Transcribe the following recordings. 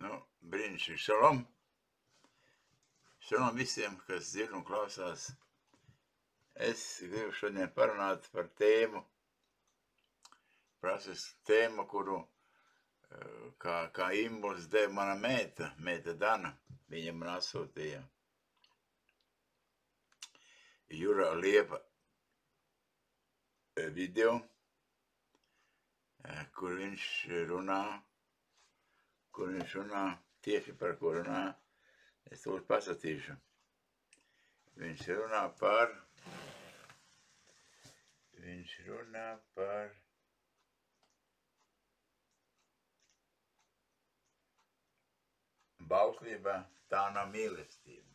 Nu, brīnišķīgi. Šalom. Šalom visiem, kas dzird un klausās. Es gribu šodien parunāt par tēmu, tēmu, kuru kā impulsu deva mana meita Dana. Viņa man atsūtīja Jura Liepa video, kur viņš runā tieši par ko runā. Es tūlīt pasakīšu. Viņš runā par bauslībā, tā nav mīlestība.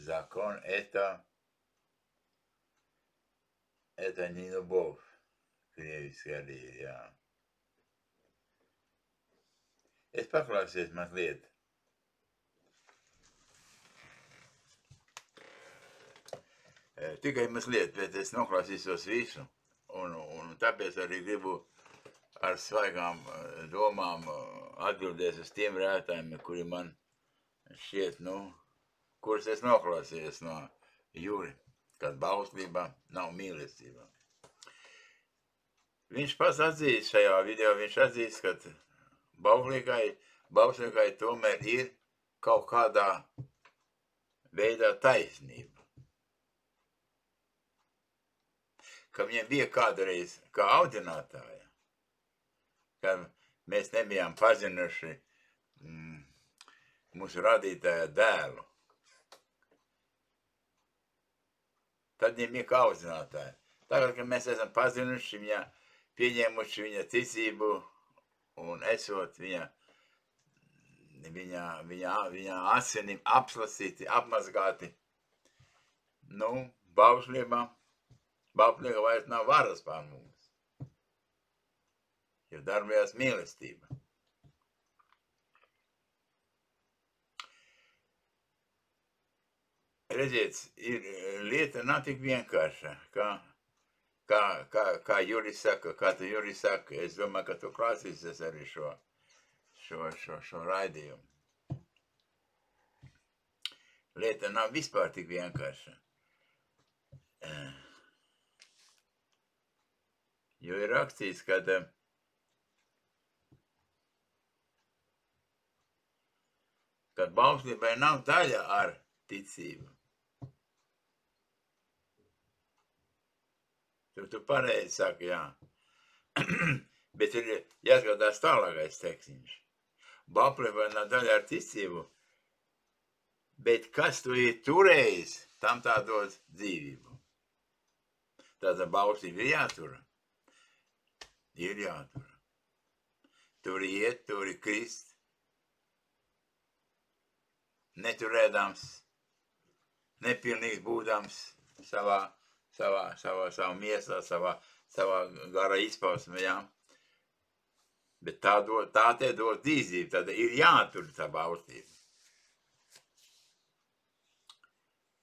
Закон это не любовь, krieviski arī, jā. Es paklausies mazliet. Tikai mazliet, bet es noklausīsos visu, un tāpēc arī gribu ar svaigām domām atbildēt uz tiem jautājumiem, kuri man šķiet, kurus es noklausījos no Juri, kad bauslībā nav mīlestība. Viņš pats atzīst šajā video, ka bauslīgai tomēr ir kaut kādā veidā taisnība. Ka viņiem bija kādreiz kā audzinātāja, ka mēs nebijām pazinuši mūsu radītāja dēlu. Tad viņiem ir kā audzinātāja. Tagad, kad mēs esam pazinuši viņā, pieņēmuši viņa ticību un esot viņa asinim apslasīti, apmazgāti, bauslība vairs nav varas pār mums, jo darbojās mīlestība. Redziet, lieta nav tik vienkārša, kā Juris saka, es domāju, ka tu klausīsies arī šo raidījumu. Lieta nav vispār tik vienkārša. Jo ir rakstīts, kad bauslībai nav daļa ar ticību. Tu pareizi saki, jā. Bet ir jāskatās tālākais tekstiņš. Bauslībai nav daļa ar ticību, bet kas tu ir turējis, tam tā dod dzīvību. Tātad bauslība ir jātura. Ir jātura. Tur iet, tur ir krist, neturēdams, nepilnīgs būdams savā miesā, savā gara izpausmē, jā. Bet tā te dod dzīvību, tad ir jātur tā bauslība.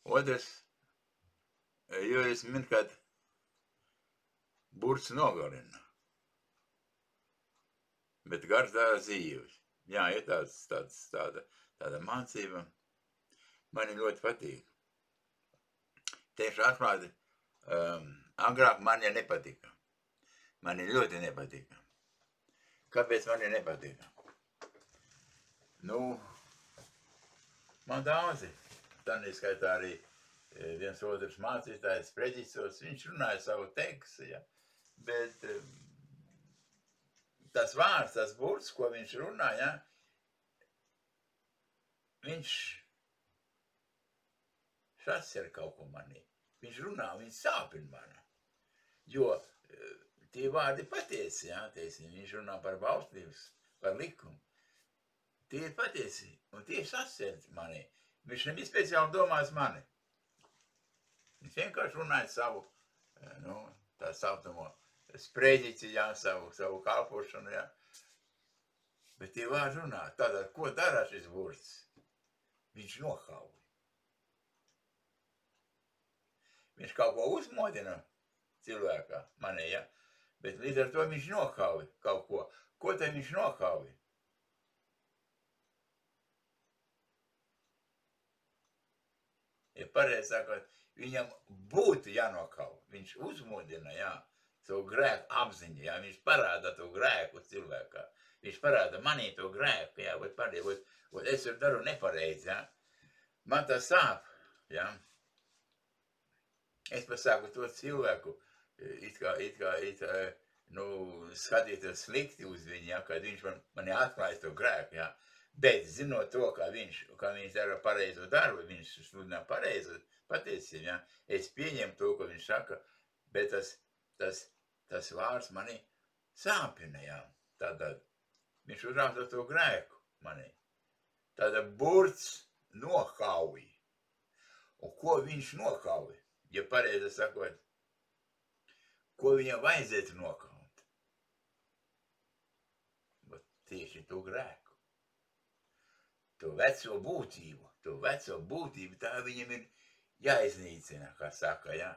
Otrs, Juris min, kad burts nogalina, bet gars dara dzīvus. Jā, ir tāda mācība. Man ļoti patīk. Tieši atklāti, agrāk man nepatika. Man ļoti nepatika. Kāpēc man nepatika? Man daudzi. Tad skaitā arī viens otrs mācītājs, preģicos, viņš runāja savu tekstu, ja? Bet tas vārds, tas burts, ko viņš runā, ja? Viņš šasir kaut ko manī. Viņš runā, viņš sāpina mani. Jo tie vārdi patiesi, ja? Viņš runā par bauslības, par likumu. Tie ir patiesi, un tie sasir manī. Viņš nebija speciāli domājis mani. Viņš vienkārši runāja savu, tā saucamo sprediķi, jā, savu kalpošanu, jā. Bet tie vārdi runā. Tātad, ko dara šis burts? Viņš nokauj. Viņš kaut ko uzmodina cilvēkā, manī, ja? Bet līdz ar to viņš nokauj kaut ko. Ko tad viņš nokauj? Ja pareizi sakot, viņam būtu jānokauj. Viņš uzmodina, jā, to grēku apziņu, jā, viņš parāda to grēku cilvēkā. Viņš parāda manī to grēku, jā, es daru nepareizi, jā. Man tas sāp, jā. Es pasāku to cilvēku, skatīties slikti uz viņu, jā, kad viņš mani atklāja to grēku, jā. Bet zinot to, ka viņš dara pareizo darbu, viņš sludina pareizo patiesību, jā. Es pieņemu to, ko viņš saka, bet tas vārds mani sāpina, jā. Tātad viņš uzrāda to grēku mani. Tātad burts nokauj. Un ko viņš nokauj? Ja pareizi sakot, ko viņam vajadzētu nokaut? Bet tieši to grēku. To veco būtību, tā viņam ir jāiznīcina, kā saka, jā.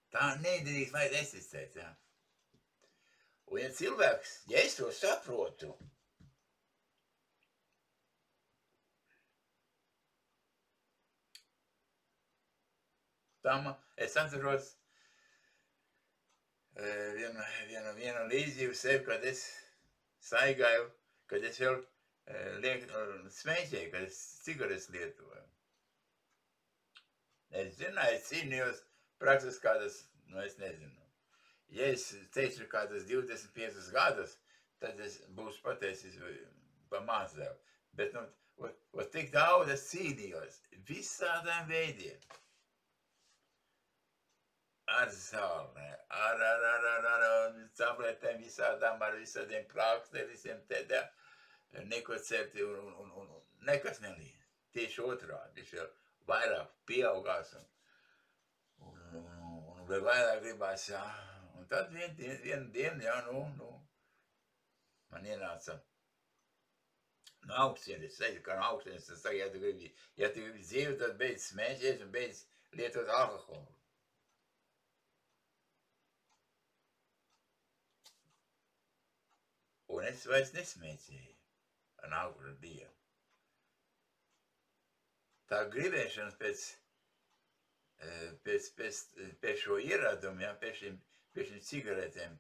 Tā nedrīkst vajag eksistēt, jā. Un ja cilvēks, ja es to saprotu, es atceros vienu līdzību sev, kad es saigāju, kad es vēl smēķēju, kad es cigaretes lietoju. Es zināju, cīnījos prakses kādas, es nezinu. Ja es teicu kādas 25 gadus, tad es būšu pateicis pa mazāk. Bet, tik daudz es cīnījos visādām veidiem. Ar zālē, ar tabletēm visādām, ar visādiem plākstērisiem, tādā. Neko certi un nekas nelīdz. Tieši otrādi, viņš jau vairāk pieaugās un vēl vairāk gribās, jā. Un tad vienu dienu, jā, man ienāca no augstienes, kā no augstienes, tas saka, ja tu gribi dzīvi, tad beidz smēķēt un beidz lietot alkoholu. Un es vairs nesmēķēju. Nākotnē bija. Tā gribēšanas pēc šo ieradumu, jā, pēc šīm cigaretēm.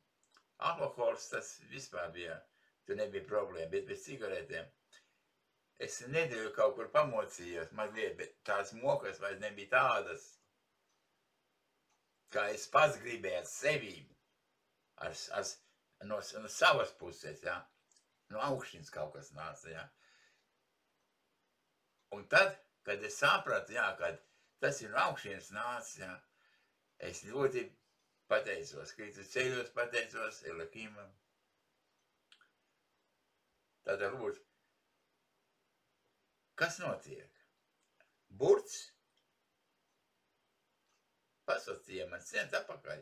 Alkohols tas vispār bija, tur nebija problēma, bet pēc cigaretēm es nedēļu kaut kur pamocījos mazliet, bet tās mokas vairs nebija tādas, kā es pats gribēju sevī, no savas puses, jā. No augšņas kaut kas nāca, jā. Un tad, kad es sapratu, jā, kad tas ir no augšņas nāca, jā, es ļoti pateicos, kritus ceļos pateicos Elokimam. Tātad lūdzu, kas notiek? Burts pasacīja man sent apakaļ,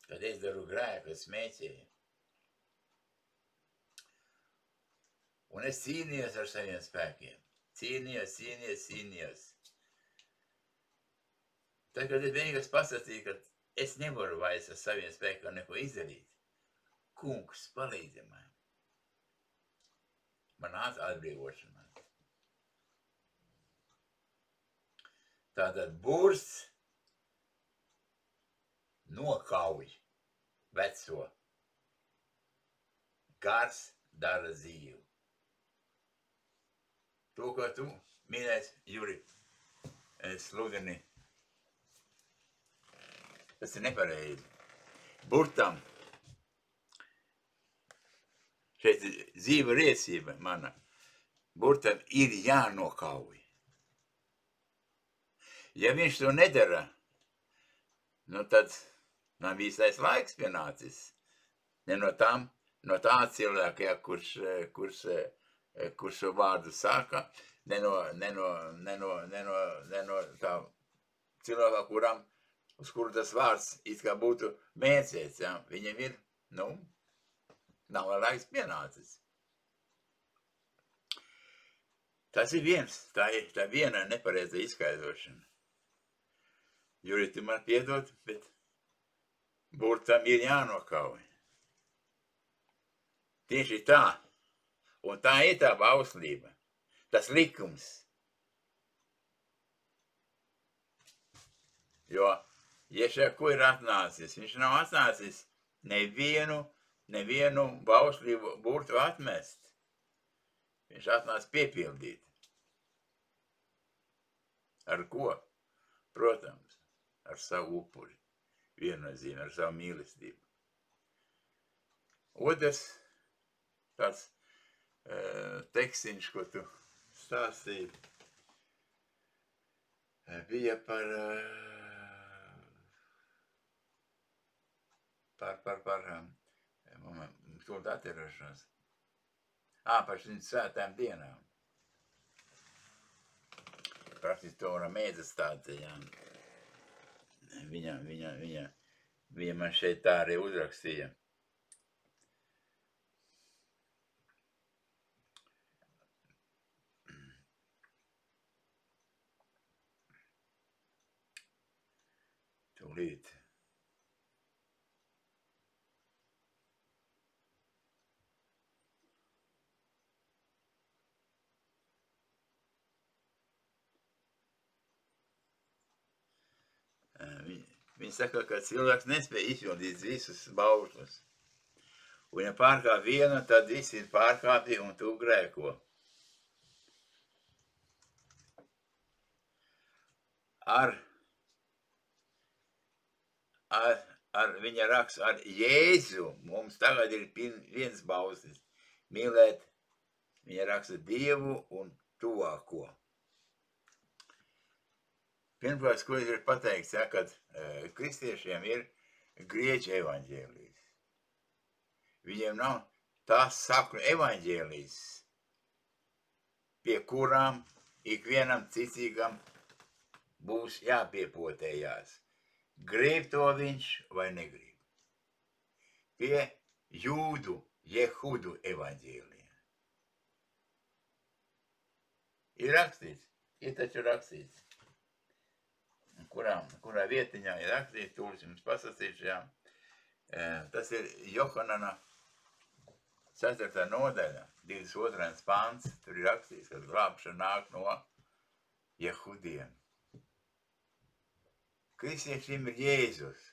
kad es daru grēku, es smēķēju. Un es cīnījos ar saviem spēkiem. Cīnījos. Tad, kad es vienīgais pasacīju, ka es nevaru vairs ar saviem spēkiem neko izdarīt, kungs palīdzi man. Man nāca atbrīvošana. Tātad bursts nokauj veco. Gars dara dzīvu. To, ko tu mīlēs, Juri, sludini, tas ir nepareizi. Burtam, šeit dzīva riecība mana, burtam ir jānokauj. Ja viņš to nedara, tad nav īstais laiks pienācis. Ne no tā cilvēka, ja, kurš šo vārdu saka, ne no tā cilvēka, uz kuru tas vārds it kā būtu mēcēts, ja? Viņam ir, nav laiks pienācis. Tas ir tā viena nepareiza izskaidrošana. Juri, tu man piedod, bet burtam ir jānokauj. Tieši tā. Un tā ir tā bauslība. Tas likums. Jo Ješeku ir atnācis. Viņš nav atnācis nevienu bauslību burtu atmest. Viņš atnāca piepildīt. Ar ko? Protams, ar savu upuri. Viennozīmē, ar savu mīlestību. Otrs tāds tekstiņš, ko tu stāstīji, bija par to datērošanos. Par šīm svētām dienām. Praktiski to varam mēdzas tāda, jā. Viņa man šeit tā arī uzrakstīja. Tūlīt. Viņi saka, ka cilvēks nespēja izpildīt visus baušļus. Un ja pārkāp vienu, tad visi ir pārkāpti un tu grēko. Viņa raksta, ar Jēzu mums tagad ir viens bauslis. Mīlēt, viņa raksta Dievu un tuvāko. Pirmkārt, ko ir pateikts, ja, kad kristiešiem ir grieķu evaņģēlijs. Viņiem nav tās sakru evaņģēlijs, pie kurām ikvienam ticīgam būs jāpiepotējās. Grib to viņš vai negrib. Pie jūdu, jehudu evaņģēlija. Ir rakstīts, ir taču rakstīts. Kurā vietiņā ir rakstīts, tūlis jums pasacīšu, jā. Tas ir Johanana 4. nodaļa, 22. pants, tur ir rakstīts, ka glābšana nāk no jehudiem. Kristiešiem ir Jēzus,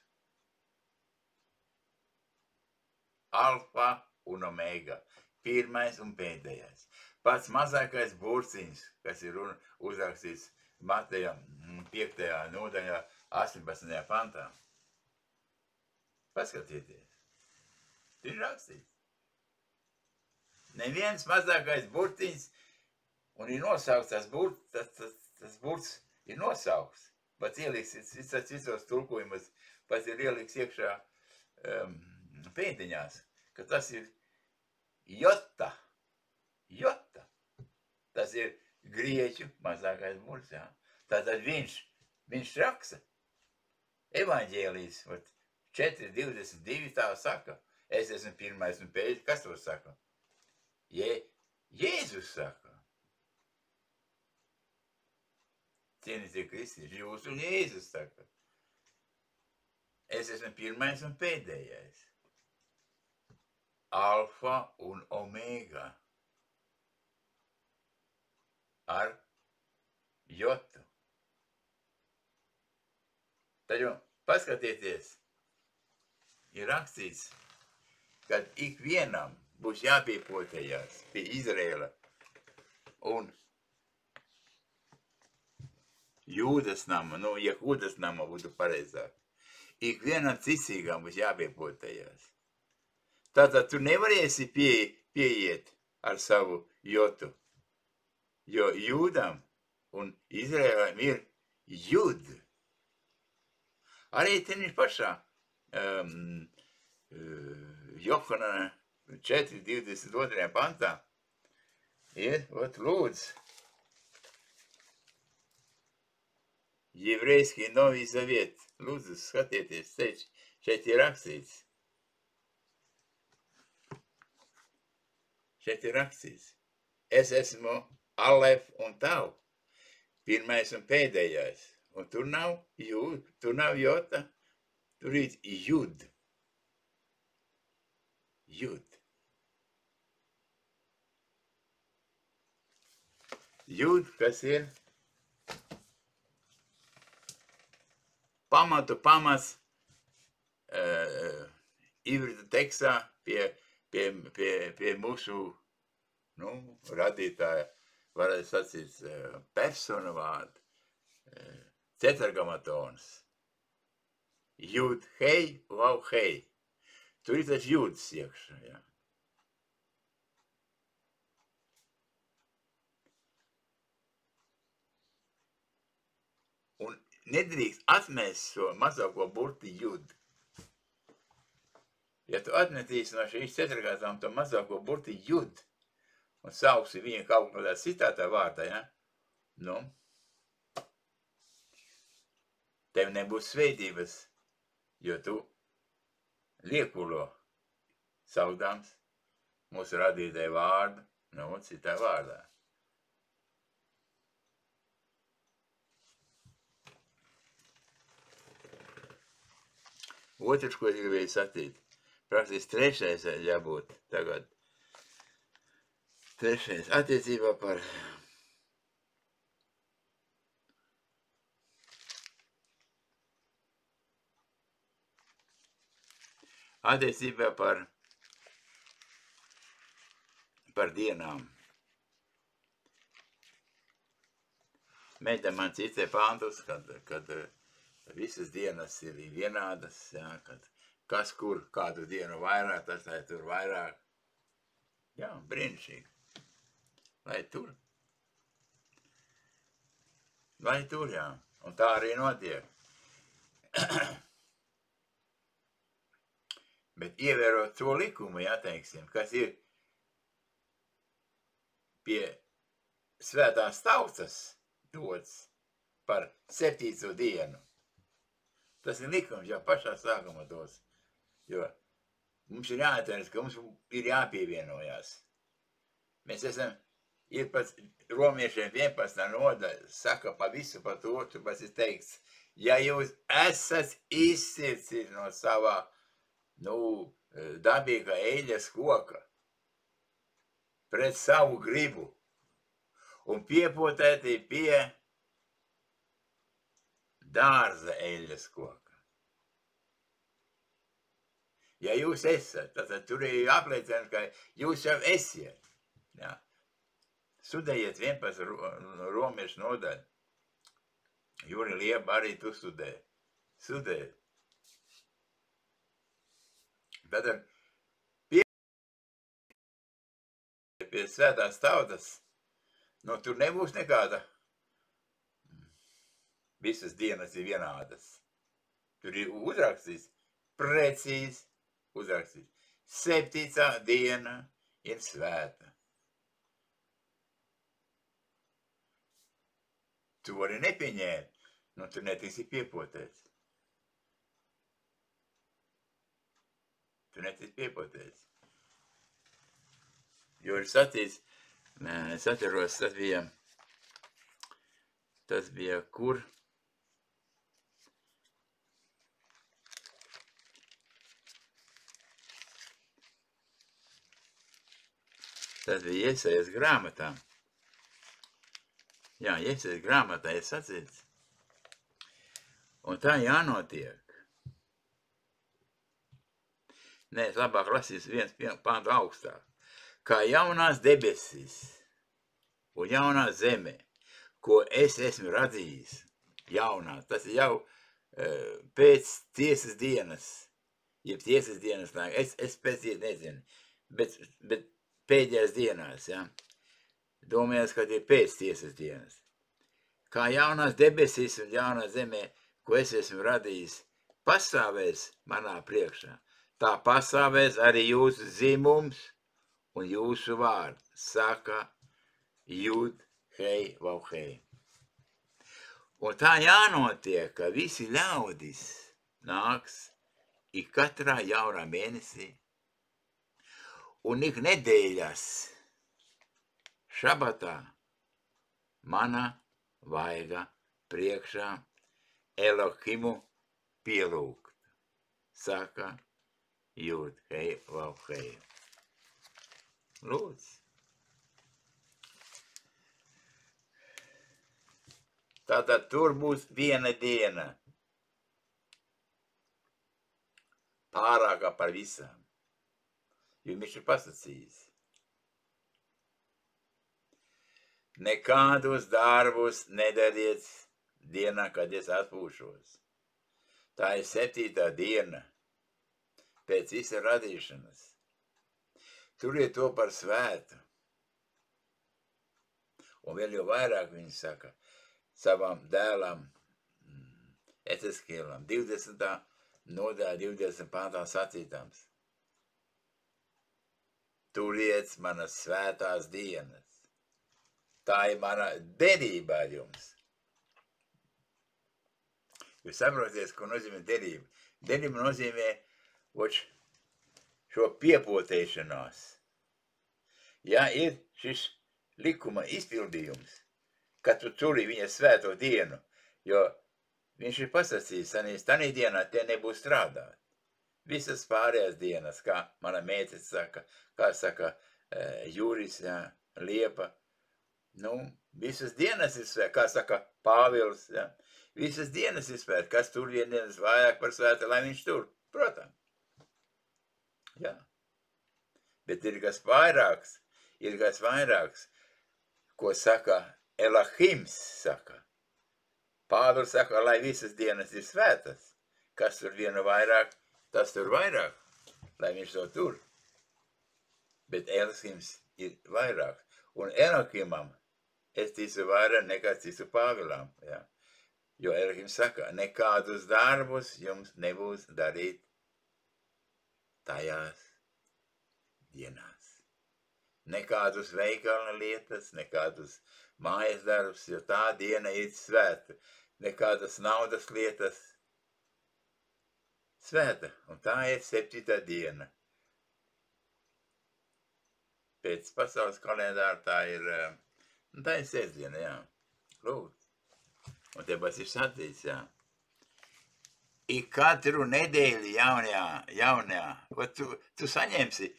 alfa un omega, pirmais un pēdējais. Pats mazākais burciņš, kas ir uzrakstīts Mateja 5. nodaļā, 18. pantā. Paskatieties. Tur ir rakstīts. Neviens mazākais burtiņš, un ir nosaukts tas burts ir nosaukts. Pats ieliks citos tulkojumos, pats ir ieliks iekšā pēdiņās, ka tas ir jota. Jota. Tas ir grieķu mazākais burts, jā. Tātad viņš raksta. Evaņģēlijs 4.22 tā saka. Es esmu pirmais un pēdējais. Kas to saka? Jēzus saka. Cienītie kristieši, jūs un Jēzus saka. Es esmu pirmais un pēdējais. Alfa un omega. Ar jotu. Tad jau paskatieties, ir rakstīts, kad ikvienam būs jāpiepotējās pie Izraēla un Jūdas nama, Jehudas nama būtu pareizāk. Ikvienam ticīgam būs jāpiepotējās. Tātad tu nevarēsi pieiet ar savu jotu. Jo Jūdam un Izraēlam ir Jud. Arī tenī pašā Johanana 4.22. pantā ir, lūdz, Еврейский Новый Завет. Lūdzu, skatieties, šeit ir rakstīts. Šeit ir rakstīts. Es esmu Alef un Tau, pirmais un pēdējais. Un tur nav jota, tur ir Jud. Jud. Jud, kas ir pamats ivrita tekstā pie mūsu, radītāja, varētu sacīt, persona vārdu, tetragamatons. Jud, hei, vav, hei. Tur ir tas jūdas iekšā, jā. Un nedrīkst atmest šo mazāko burti jud. Ja tu atmetīsi no šīs tetragrammatām to mazāko burti jud un sauksi viņu kaut kādā citātā vārdā, ja? Tev nebūs sveitības, jo tu liekulo saudāms mūsu radītāju vārdu, citā vārdā. Otrs, ko es gribēju sacīt, praktiski trešais jābūt tagad. Trešais attiecībā par dienām. Mēģinām man citē pāntus, kad visas dienas ir vienādas, jā, kad kas kur kādu dienu vairāk, tas lai tur vairāk. Jā, brīnišķīgi. Lai tur, jā. Un tā arī notiek. Bet ievērot to likumu, jā, teiksim, kas ir pie svētās tautas dots par 7. dienu. Tas ir likums jau pašā sākumā dots, jo mums ir jāatceras, ka mums ir jāpievienojās. Mēs esam, ir pat romiešiem 11. nodaļa, saka pa visu pa to, tas ir teikts, ja jūs esat izcirsti no savā dabīgā eļas koka pret savu gribu un piepotēti pie dārza eļas koka. Ja jūs esat, tad tur ir apliecināts, ka jūs jau esiet. Jā. Studējiet 11 romiešu nodaļu. Jūri Lieba arī tu studē. Studējiet. Tātad pie svētās tautas, tur nebūs nekāda. Visas dienas ir vienādas. Tur ir uzrakstīts, precīzi uzrakstīts. 7. diena ir svēta. Tu vari nepieņēmt, tu netiksi piepotēts. Tu netiksi piepotēts. Jo ir sacīts, es atceros, tas bija kur? Tas bija Iesajas grāmatā. Jā, Iesajas grāmatā ir sacīts. Un tā jānotiek. Nē, es labāk lasīšu viens pāntu augstāk. Kā jaunās debesis un jaunā zeme, ko es esmu radzījis, jaunās, tas ir jau pēc tiesas dienas, jeb tiesas dienas nāk, es pēc tiesas nezinu, bet pēdējās dienās, ja, domājās, kad ir pēc tiesas dienas. Kā jaunās debesis un jaunā zemē, ko es esmu radījis, pastāvēs manā priekšā, tā pastāvēs arī jūsu dzimums un jūsu vārds, saka Jud, hei, vav, hei. Un tā jānotiek, ka visi ļaudis nāks ik katrā jaunā mēnesī un ik nedēļas šabatā mana vaiga priekšā Elohimu pielūgt, saka Jūt, hei, vav, hei. Lūdzu. Tātad tur būs viena diena. Pārākā par visām. Jo viņš ir pasacījis. Nekādus darbus nedariet dienā, kad es atpūšos. Tā ir 7. diena pēc visa radīšanas. Turiet to par svētu. Un vēl jau vairāk viņi saka savam dēlam Ezekielam 20. nodaļā 20. pantā sacītams. Turiet manas svētās dienas. Tā ir mana derība ar jums. Jūs saprotiet, ko nozīmē derība? Derība nozīmē šo piepotēšanās. Ja ir šis likuma izpildījums, kad tu turi viņa svēto dienu, jo viņš ir pasacījis, tanī dienā te nebūs strādāt. Visas pārējās dienas, kā mana meita saka, kā saka Jūris, ja, Liepa, visas dienas ir svēt, kā saka Pāvils, ja, visas dienas ir svēt, kas tur vien dienas vairāk par svētu, lai viņš tur, protams. Jā. Bet ir kas vairāks, ko saka Elohims, saka. Pāvils saka, lai visas dienas ir svētas, kas tur vienu vairāk, tas tur vairāk, lai viņš to tur. Bet Elohims ir vairāk. Un Elohimam es ticu vairāk nekā ticu Pāvilam. Ja? Jo Elohims saka, nekādus darbus jums nebūs darīt tajās dienās. Nekādus veikala lietas, nekādus mājas darbus, jo tā diena ir svēta. Nekādas naudas lietas svēta, un tā ir 7. diena. Pēc pasaules kalendāra tā ir sestdiena, jā. Lūdzu. Un te pats ir sacīts, jā. I katru nedēļu jaunajā, tu saņemsi,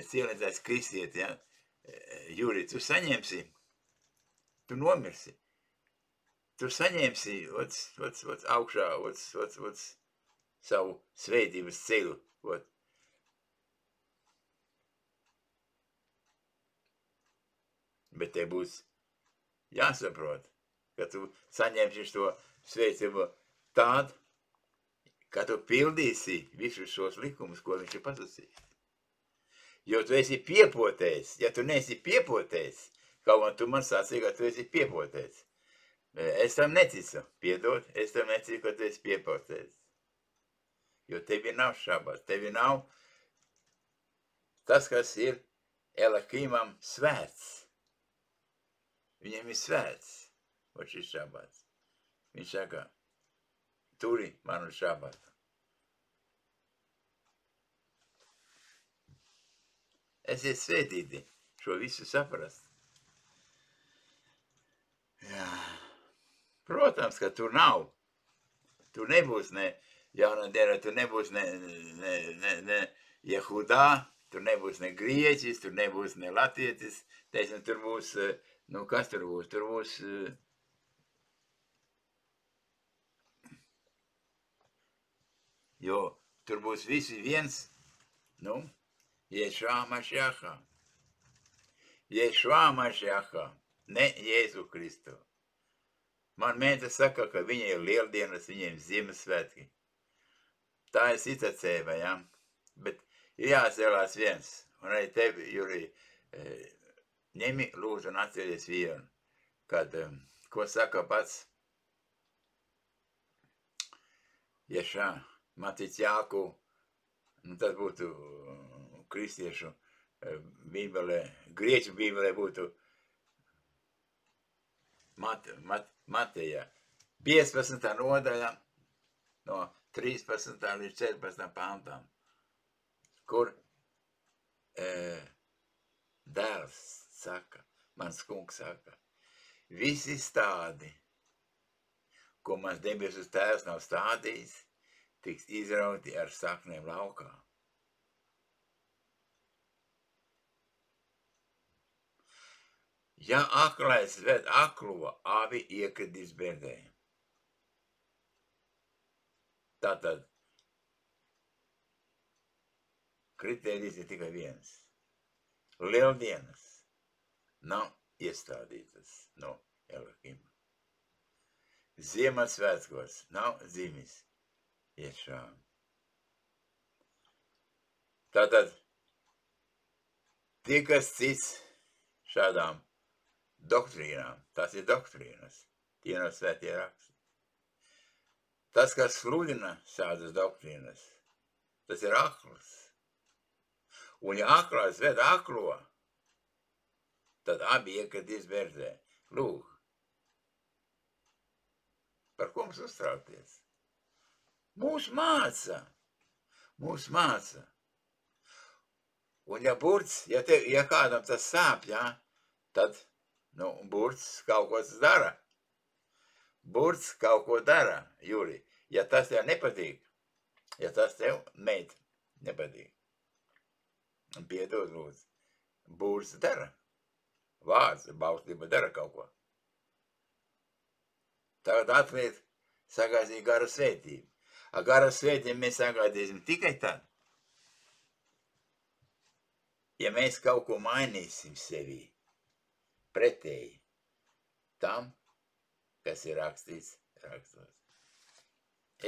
cielētais kristiet, ja, Jūri, tu saņemsi, tu nomirsi. Tu saņemsi augšā savu svētības ceļu. Bet te būs jāsaprot, ka tu saņemsi to svētību tādu, ka tu pildīsi visus šos likumus, ko viņš ir pasacījis. Jo tu esi piepotējis. Ja tu neesi piepotējis, kaut man tu man sacīji, ka tu esi piepotējis. Es tam neticu, piedod, es tam neticu, ka tu esi piepotējis. Jo tevi nav šabats, tevi nav tas, kas ir Elohimam svēts. Viņam ir svēts, šis šabats. Viņš saka, turi manu šabatu. Esiet svētīti šo visu saprast. Jā. Protams, ka tur nav. Tur nebūs ne jaunā diena, tur nebūs ne Jehudā, tur nebūs ne grieķis, tur nebūs ne latietis. Teiksim, tur būs, kas tur būs? Tur būs jo tur būs visi viens, Ješua Mašiaha. Ješua Mašiaha, ne Jēzu Kristu. Man meita saka, ka viņa ir lieldienas, viņiem Ziemassvētki. Tā ir cita cēba, ja? Bet ir jāatcelās viens. Un arī tevi, Juri, ņemi lūdzu un atceries vienu. Kad, ko saka pats Ješā, Matic Jāku, tas būtu kristiešu bībelē, grieķu bībelē būtu Mateja 15. nodaļa no 13. līdz 14. pantām, kur dēls saka, mans kungs saka, visi stādi, ko mans debesu tēvs nav stādījis, tiks izrauti ar saknēm laukā. Ja aklais ved aklo, abi iekritīs bērdē. Tātad kritērijs ir tikai viens. Lieldienas nav iestādītas no Elohima. Ziemassvētkos nav dzimis Ješua. Tātad tie, kas tic šādām doktrīnām, tas ir doktrīnas, tie nav svētie raksti. Tas, kas sludina šādas doktrīnas, tas ir akls. Un ja aklais ved aklo, tad abi iekritīs bērdē. Lūk, par ko mums uztraukties? Mūs māca. Un ja burts, ja kādam tas sāp, ja, tad, burts kaut ko dara. Burts kaut ko dara, Juri. Ja tas tev nepatīk, ja tas tev, meit, nepatīk. Un piedod, lūdzu. Burts dara. Vārds, baustība dara kaut ko. Tagad atliek sagādīt gara svētību. Ar gara svētību mēs sagādīsim tikai tad, ja mēs kaut ko mainīsim sevī pretēji tam, kas ir rakstīts rakstos.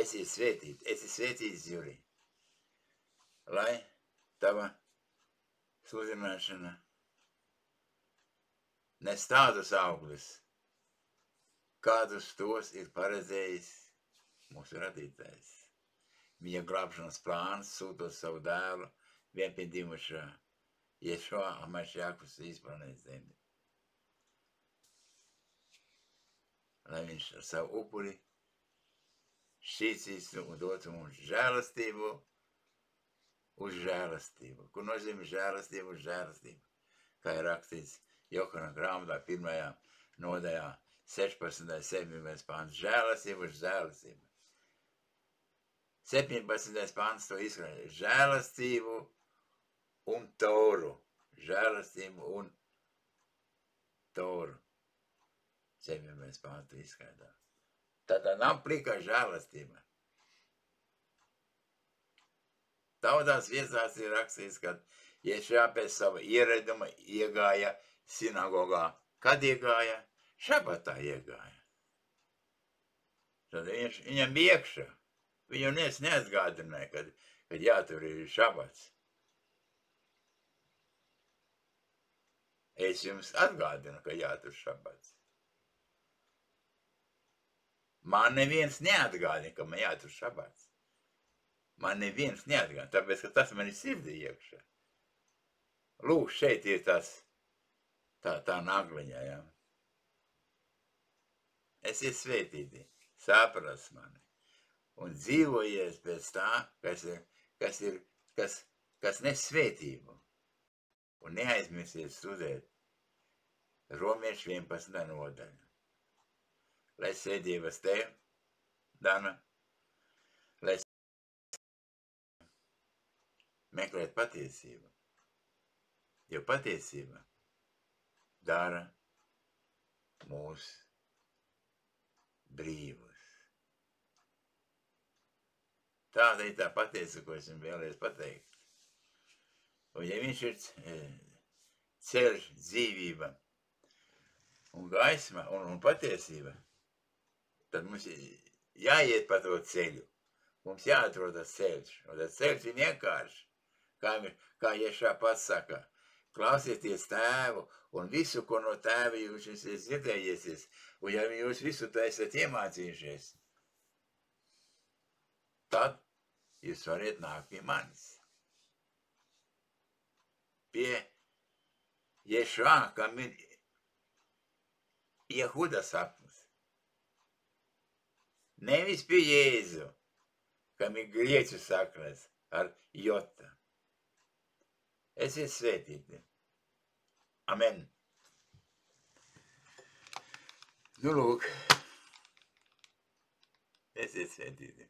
Esi svētīts, Juri, lai tava sludināšana nes tādus augļus, kādus tos ir paredzējis mūsu radītājs. Viņa glābšanas plāns sūtot savu dēlu vienpiedzimušā Ješua Amašiaku uz izplanētas zemi. Lai viņš ar savu upuri šķīstītu un dotu mums žēlastību uz žēlastību. Kur nozīmē žēlastību uz žēlastību? Kā ir rakstīts Johana grāmatā 1. nodaļā 16. 17. pāns. Žēlastību uz žēlastību. 17. pāns to izskaidro. Žēlastību un toru. Žēlastību un toru. 17. pāns to izskaidro. Tātad nav plika žēlastība. Tautās vietās ir rakstīts, ka Ješua pēc sava ieraduma iegāja sinagogā. Kad iegāja? Šabatā iegāja. Tad viņam bija iekšā. Viņu neatgādināja, kad jātur ir šabats. Es jums atgādinu, ka jātur šabats. Man neviens neatgādina, ka man jātur šabats. Man neviens neatgādina, tāpēc, ka tas man ir sirdī iekšā. Lūk, šeit ir tā nagliņa, ja. Esiet svētīti, saprast mani un dzīvojies pēc tā, kas nes svētību. Un neaizmirsiet studēt Romiešu 11. nodaļu. Lai svētības tev, Dana, lai meklēt patiesību, jo patiesība dara mūs brīvus. Tāda ir tā patiesība, ko es jums vēlēs pateikt. Un ja viņš ir ceļš, dzīvība un gaisma un patiesība, tad mums jāiet pa to ceļu. Mums jāatrod tas ceļš. Un tas ceļš ir vienkārši. Kā Ješua pats saka, klausieties tēvu un visu, ko no tēva jūs esat dzirdējies. Un ja jūs visu to esat iemācījušies, tad jūs varat nākt pie manis. Pie Ješua, kam ir Jehuda sapnis. Nevis pie Jēzu, kam ir grieķu saknes ar jota. Esiet svētīti. Amen. Nu lūk. Esiet svētīti.